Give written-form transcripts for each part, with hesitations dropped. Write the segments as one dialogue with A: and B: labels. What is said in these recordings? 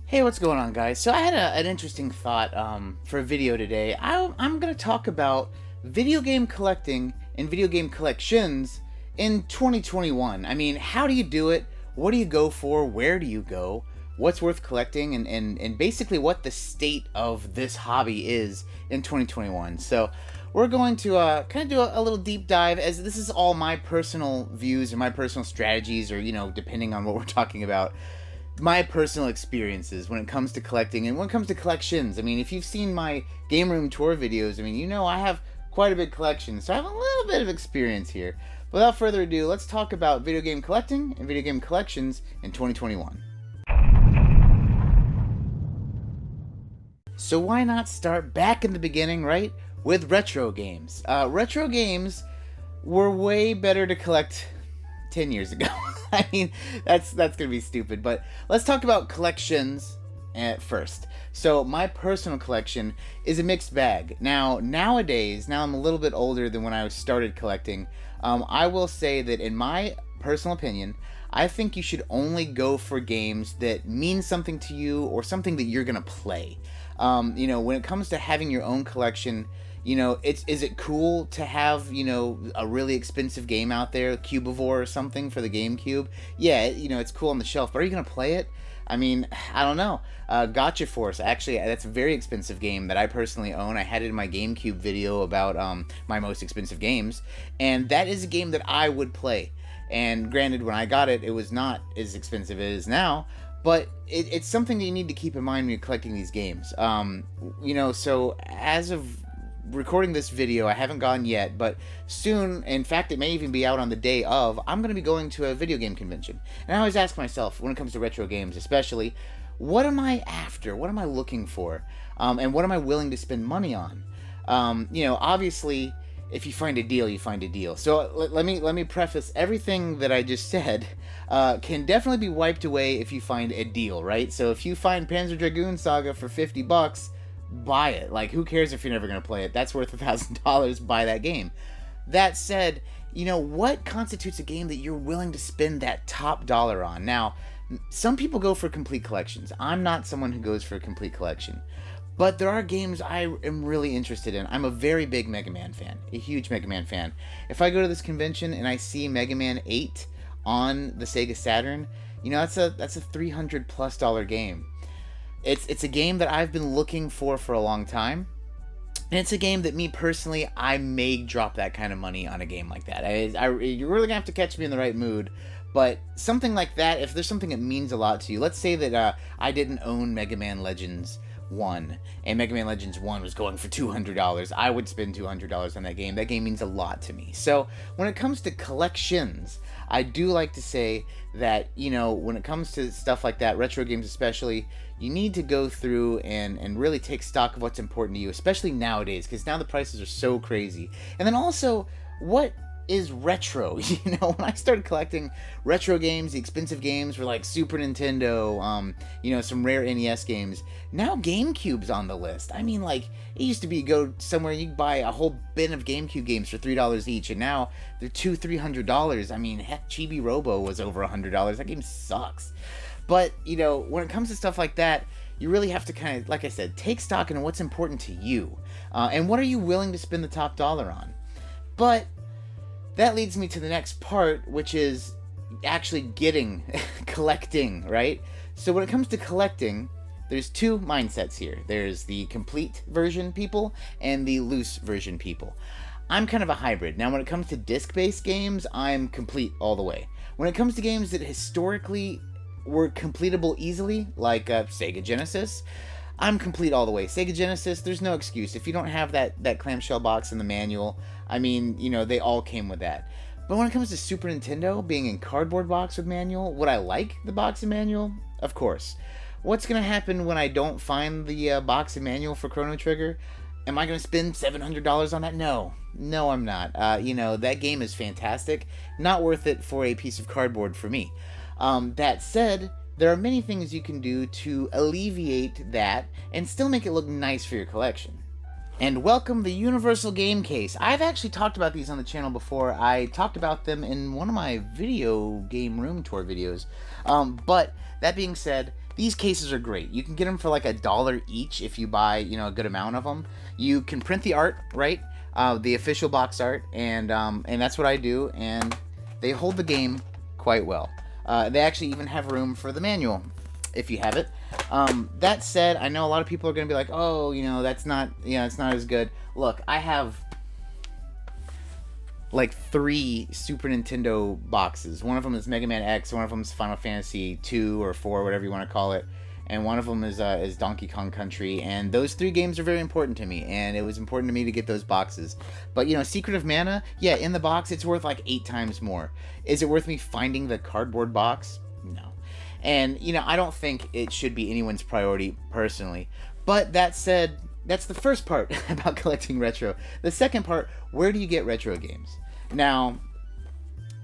A: Hey, what's going on, guys? So I had an interesting thought for a video today. I'm going to talk about video game collecting and video game collections in 2021. I mean, how do you do it? What do you go for? Where do you go? What's worth collecting? And basically what the state of this hobby is in 2021. So we're going to kind of do a little deep dive, as this is all my personal views or my personal strategies, or, depending on what we're talking about, my personal experiences when it comes to collecting and when it comes to collections. I mean, if you've seen my game room tour videos, I mean, I have quite a big collection, so I have a little bit of experience here. Without further ado, let's talk about video game collecting and video game collections in 2021. So why not start back in the beginning, right? With retro games. Retro games were way better to collect 10 years ago. I mean, that's gonna be stupid, but let's talk about collections at first. So my personal collection is a mixed bag. Nowadays, now I'm a little bit older than when I started collecting. I will say that in my personal opinion, I think you should only go for games that mean something to you or something that you're gonna play. When it comes to having your own collection, is it cool to have, a really expensive game out there, Cubivore or something for the GameCube? Yeah, it's cool on the shelf, but are you going to play it? I mean, I don't know. Gotcha Force, actually, that's a very expensive game that I personally own. I had it in my GameCube video about my most expensive games, and that is a game that I would play. And granted, when I got it, it was not as expensive as it is now, but it's something that you need to keep in mind when you're collecting these games. So as of recording this video, I haven't gone yet, but soon, in fact it may even be out on the day of, I'm going to be going to a video game convention. And I always ask myself, when it comes to retro games especially, what am I after? What am I looking for? And what am I willing to spend money on? Obviously, if you find a deal, you find a deal. So let me preface everything that I just said can definitely be wiped away if you find a deal, right? So if you find Panzer Dragoon Saga for $50, buy it. Like, who cares if you're never going to play it? That's worth $1,000. Buy that game. That said, what constitutes a game that you're willing to spend that top dollar on? Now, some people go for complete collections. I'm not someone who goes for a complete collection, but there are games I am really interested in. I'm a very big Mega Man fan, a huge Mega Man fan. If I go to this convention and I see Mega Man 8 on the Sega Saturn, that's a $300+ game. It's a game that I've been looking for a long time, and it's a game that me personally, I may drop that kind of money on a game like that. You're really gonna have to catch me in the right mood, but something like that, if there's something that means a lot to you, let's say that I didn't own Mega Man Legends 1, and Mega Man Legends 1 was going for $200, I would spend $200 on that game. That game means a lot to me. So when it comes to collections, I do like to say that, when it comes to stuff like that, retro games especially, you need to go through and really take stock of what's important to you, especially nowadays, because now the prices are so crazy. And then also, what is retro? When I started collecting retro games, the expensive games were like Super Nintendo, some rare NES games. Now GameCube's on the list. I mean, like, it used to be, go somewhere, you buy a whole bin of GameCube games for $3 each, and now they're $200-$300. I mean, heck, Chibi Robo was over $100. That game sucks. But, when it comes to stuff like that, you really have to kind of, like I said, take stock in what's important to you. And what are you willing to spend the top dollar on? But that leads me to the next part, which is actually collecting, right? So when it comes to collecting, there's two mindsets here. There's the complete version people and the loose version people. I'm kind of a hybrid. Now, when it comes to disc-based games, I'm complete all the way. When it comes to games that historically were completable easily, like Sega Genesis, I'm complete all the way. Sega Genesis, there's no excuse. If you don't have that clamshell box and the manual, I mean, they all came with that. But when it comes to Super Nintendo, being in cardboard box with manual, would I like the box and manual? Of course. What's going to happen when I don't find the box and manual for Chrono Trigger? Am I going to spend $700 on that? No, I'm not. That game is fantastic. Not worth it for a piece of cardboard for me. That said, there are many things you can do to alleviate that and still make it look nice for your collection. And welcome the Universal Game Case. I've actually talked about these on the channel before. I talked about them in one of my video game room tour videos. But that being said, these cases are great. You can get them for like $1 each if you buy, a good amount of them. You can print the art, right? The official box art, and that's what I do. And they hold the game quite well. They actually even have room for the manual, if you have it. That said, I know a lot of people are going to be like, oh, that's not, it's not as good. Look, I have like 3 Super Nintendo boxes. One of them is Mega Man X, one of them is Final Fantasy 2 or 4, whatever you want to call it, and one of them is Donkey Kong Country. And those 3 games are very important to me, and it was important to me to get those boxes. But Secret of Mana, yeah, in the box it's worth like 8 times more. Is it worth me finding the cardboard box? No. And I don't think it should be anyone's priority personally. But that said, that's the first part about collecting retro. The second part, where do you get retro games? Now,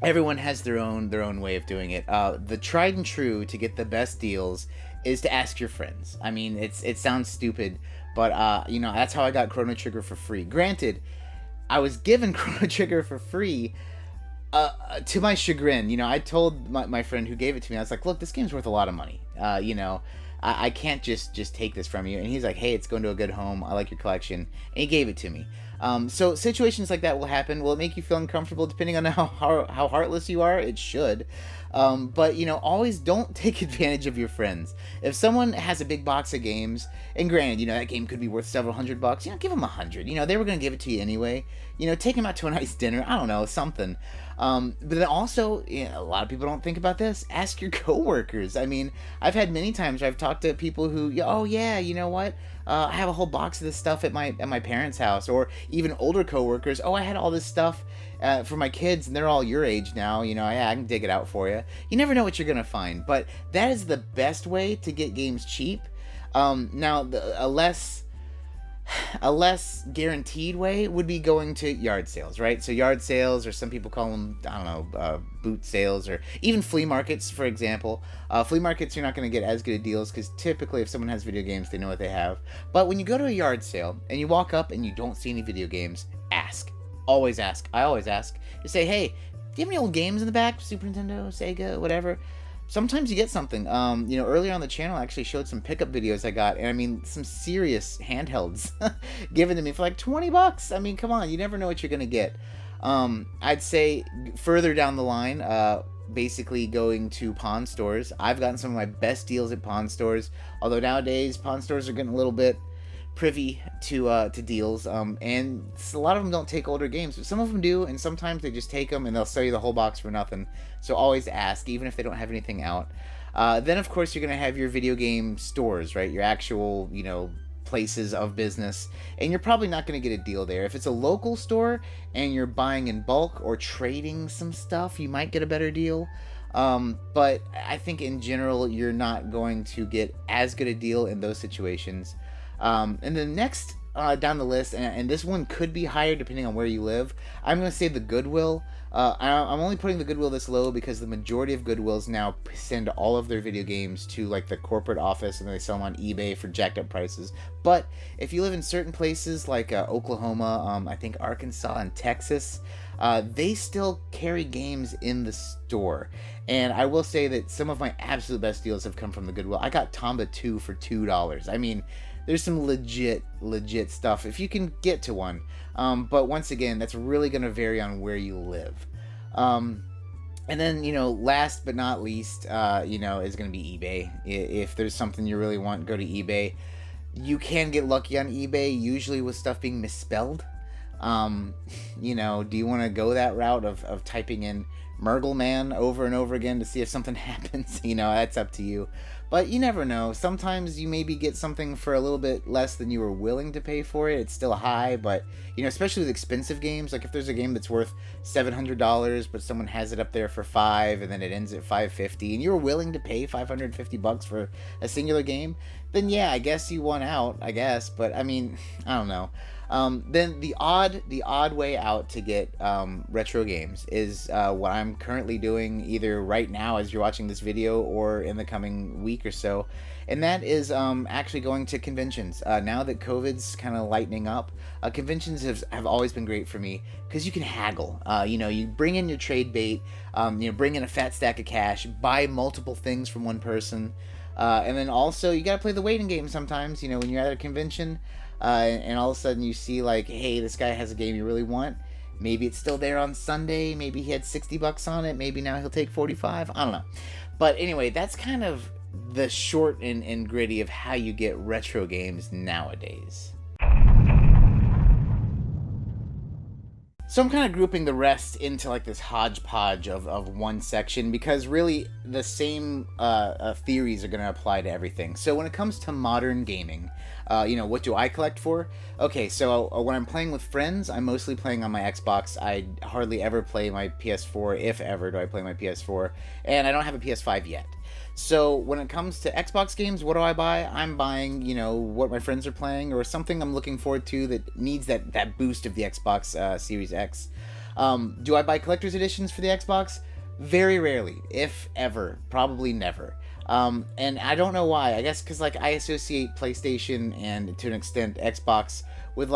A: everyone has their own way of doing it. The tried and true to get the best deals is to ask your friends. I mean, it sounds stupid, but that's how I got Chrono Trigger for free. Granted, I was given Chrono Trigger for free to my chagrin. I told my friend who gave it to me, I was like, look, this game's worth a lot of money. I can't just take this from you. And he's like, hey, it's going to a good home. I like your collection. And he gave it to me. So situations like that will happen. Will it make you feel uncomfortable depending on how heartless you are? It should. But always don't take advantage of your friends. If someone has a big box of games, and granted, that game could be worth several $100, give them $100. They were going to give it to you anyway. Take them out to a nice dinner. I don't know, something. But then also, a lot of people don't think about this. Ask your coworkers. I mean, I've had many times where I've talked to people who, oh yeah, you know what? I have a whole box of this stuff at my parents' house. Or even older coworkers. Oh, I had all this stuff for my kids, and they're all your age now. I can dig it out for you. You never know what you're gonna find, but that is the best way to get games cheap. Now, a less guaranteed way would be going to yard sales, right? So yard sales, or some people call them, I don't know, boot sales, or even flea markets, for example. Flea markets, you're not going to get as good of deals, because typically if someone has video games, they know what they have. But when you go to a yard sale, and you walk up and you don't see any video games, ask. Always ask. I always ask. You say, hey, do you have any old games in the back? Super Nintendo, Sega, whatever. Sometimes you get something. Earlier on the channel I actually showed some pickup videos I got, and I mean, some serious handhelds given to me for like $20. I mean, come on, you never know what you're gonna get. I'd say further down the line, basically going to pawn stores. I've gotten some of my best deals at pawn stores, although nowadays pawn stores are getting a little bit privy to deals, and a lot of them don't take older games, but some of them do, and sometimes they just take them and they'll sell you the whole box for nothing. So always ask, even if they don't have anything out. Then of course you're gonna have your video game stores, right? Your actual places of business, and you're probably not going to get a deal there. If it's a local store and you're buying in bulk or trading some stuff, you might get a better deal. But I think in general you're not going to get as good a deal in those situations. And the next down the list, and this one could be higher depending on where you live, I'm going to say the Goodwill. I'm only putting the Goodwill this low because the majority of Goodwills now send all of their video games to like the corporate office, and then they sell them on eBay for jacked up prices. But if you live in certain places like Oklahoma, I think Arkansas and Texas, they still carry games in the store. And I will say that some of my absolute best deals have come from the Goodwill. I got Tomba 2 for $2. I mean, there's some legit stuff if you can get to one. But once again, that's really going to vary on where you live. And then, last but not least, is going to be eBay. If there's something you really want, go to eBay. You can get lucky on eBay, usually with stuff being misspelled. Do you want to go that route of typing in Murgle Man over and over again to see if something happens? That's up to you. But you never know. Sometimes you maybe get something for a little bit less than you were willing to pay for it. It's still high, but, especially with expensive games, like if there's a game that's worth $700, but someone has it up there for $5, and then it ends at $550, and you're willing to pay $550 for a singular game, then yeah, I guess you won out, I guess. But, I mean, I don't know. Then the odd way out to get retro games is what I'm currently doing, either right now as you're watching this video or in the coming week or so, and that is actually going to conventions. Now that COVID's kind of lightening up, conventions have always been great for me because you can haggle. You bring in your trade bait, bring in a fat stack of cash, buy multiple things from one person, and then also you gotta play the waiting game sometimes. When you're at a convention. And all of a sudden you see like, hey, this guy has a game you really want. Maybe it's still there on Sunday. Maybe he had $60 on it. Maybe now he'll take 45. I don't know. But anyway, that's kind of the short and gritty of how you get retro games nowadays. So I'm kind of grouping the rest into like this hodgepodge of one section because really the same theories are going to apply to everything. So when it comes to modern gaming, what do I collect for? Okay, so when I'm playing with friends, I'm mostly playing on my Xbox. I hardly ever play my PS4, if ever do I play my PS4, and I don't have a PS5 yet. So when it comes to Xbox games, what do I buy? I'm buying, what my friends are playing or something I'm looking forward to that needs that boost of the Xbox Series X. Do I buy collector's editions for the Xbox? Very rarely, if ever, probably never. And I don't know why. I guess because I associate PlayStation and to an extent Xbox with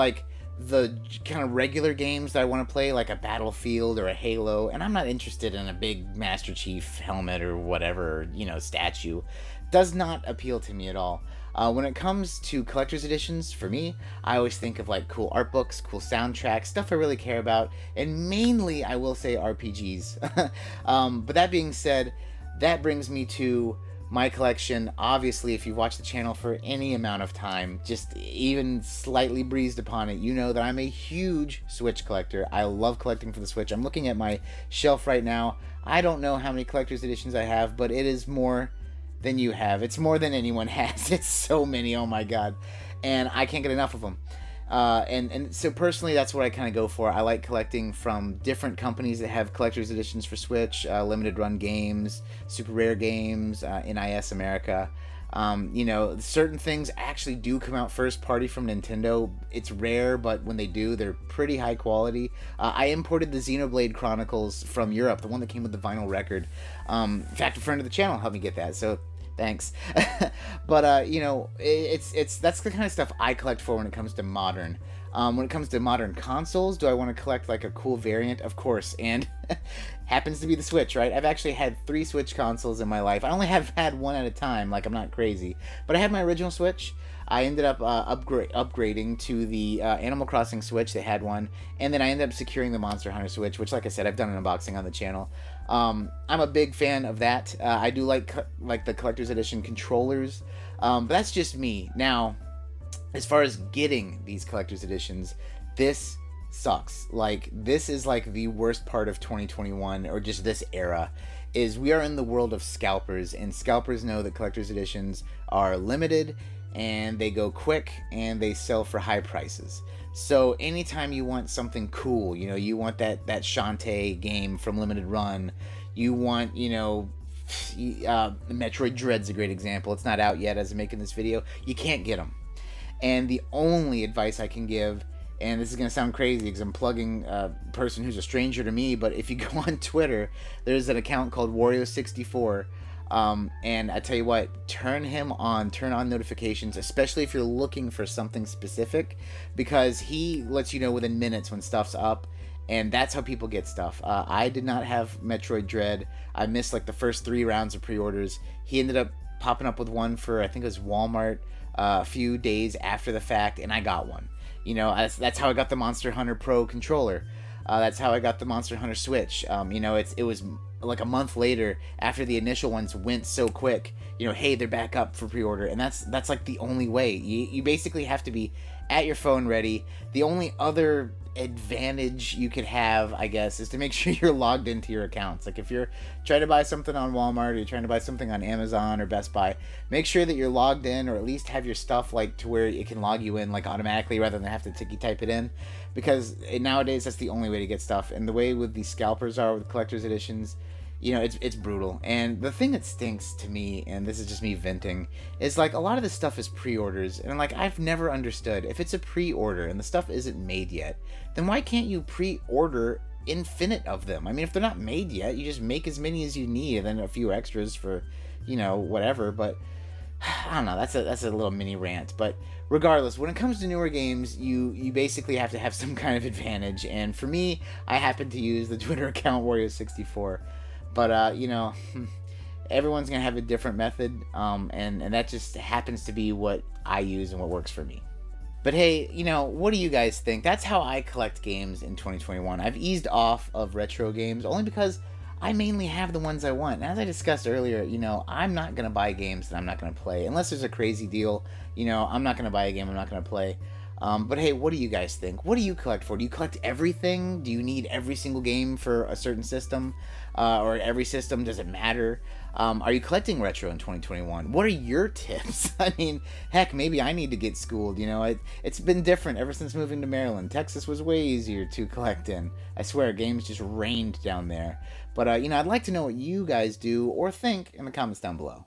A: the kind of regular games that I want to play, like a Battlefield or a Halo, and I'm not interested in a big Master Chief helmet or whatever, statue. Does not appeal to me at all. When it comes to collector's editions, for me, I always think of cool art books, cool soundtracks, stuff I really care about, and mainly I will say RPGs. But that being said, that brings me to my collection. Obviously, if you've watched the channel for any amount of time, just even slightly breezed upon it, you know that I'm a huge Switch collector. I love collecting for the Switch. I'm looking at my shelf right now. I don't know how many collector's editions I have, but it is more than you have. It's more than anyone has. It's so many, oh my god. And I can't get enough of them. And so personally, that's what I kind of go for. I like collecting from different companies that have collector's editions for Switch, limited run games, super rare games, NIS America. Certain things actually do come out first party from Nintendo. It's rare, but when they do, they're pretty high quality. I imported the Xenoblade Chronicles from Europe, the one that came with the vinyl record. In fact, a friend of the channel helped me get that, so thanks. But that's the kind of stuff I collect for when it comes to modern. When it comes to modern consoles, do I want to collect a cool variant? Of course, and happens to be the Switch, right? I've actually had 3 Switch consoles in my life. I only have had one at a time, I'm not crazy. But I had my original Switch. I ended up upgrading to the Animal Crossing Switch. They had one. And then I ended up securing the Monster Hunter Switch, which, like I said, I've done an unboxing on the channel. I'm a big fan of that. I do like the Collector's Edition controllers. But that's just me. Now, as far as getting these Collector's Editions, this sucks. This is the worst part of 2021, or just this era, is we are in the world of scalpers, and scalpers know that Collector's Editions are limited, and they go quick, and they sell for high prices. So anytime you want something cool, you want that Shantae game from Limited Run, you want, Metroid Dread's a great example. It's not out yet as I'm making this video. You can't get them. And the only advice I can give, and this is going to sound crazy because I'm plugging a person who's a stranger to me, but if you go on Twitter, there's an account called Wario64, and I tell you what, turn on notifications, especially if you're looking for something specific, because he lets you know within minutes when stuff's up, and that's how people get stuff. I did not have Metroid Dread. I missed the first 3 rounds of pre-orders. He ended up popping up with one for, I think it was Walmart, a few days after the fact, and I got one. That's how I got the Monster Hunter Pro controller. That's how I got the Monster Hunter Switch. It was a month later after the initial ones went so quick. Hey, they're back up for pre-order, and that's the only way. You basically have to be at your phone ready. The only other advantage you could have, I guess, is to make sure you're logged into your accounts. If you're trying to buy something on Walmart, or you're trying to buy something on Amazon or Best Buy, make sure that you're logged in, or at least have your stuff to where it can log you in automatically rather than have to type it in, because nowadays that's the only way to get stuff. And the way with these scalpers are with collector's editions, you know, it's brutal. And the thing that stinks to me, and this is just me venting, is like a lot of this stuff is pre-orders, and like I've never understood, if it's a pre-order and the stuff isn't made yet, then why can't you pre-order infinite of them? I mean, if they're not made yet, you just make as many as you need, and then a few extras for, you know, whatever. But I don't know. That's a little mini rant. But regardless, when it comes to newer games, you basically have to have some kind of advantage. And for me, I happen to use the Twitter account Wario64. But you know, everyone's gonna have a different method, and that just happens to be what I use and what works for me. But hey, you know, what do you guys think? That's how I collect games in 2021. I've eased off of retro games only because I mainly have the ones I want. And as I discussed earlier, you know, I'm not going to buy games that I'm not going to play. Unless there's a crazy deal, you know, I'm not going to buy a game I'm not going to play. But hey, what do you guys think? What do you collect for? Do you collect everything? Do you need every single game for a certain system? Or every system? Does it matter? Are you collecting retro in 2021? What are your tips? I mean, heck, maybe I need to get schooled. You know, it's been different ever since moving to Maryland. Texas was way easier to collect in. I swear, games just rained down there. But, you know, I'd like to know what you guys do or think in the comments down below.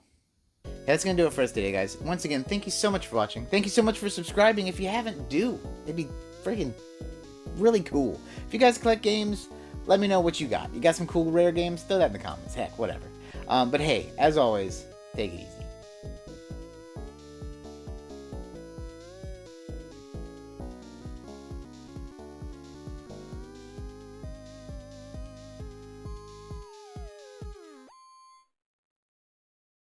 A: That's going to do it for us today, guys. Once again, thank you so much for watching. Thank you so much for subscribing. If you haven't, do. It'd be freaking really cool. If you guys collect games, let me know what you got. You got some cool rare games? Throw that in the comments. Heck, whatever. But hey, as always, take it easy.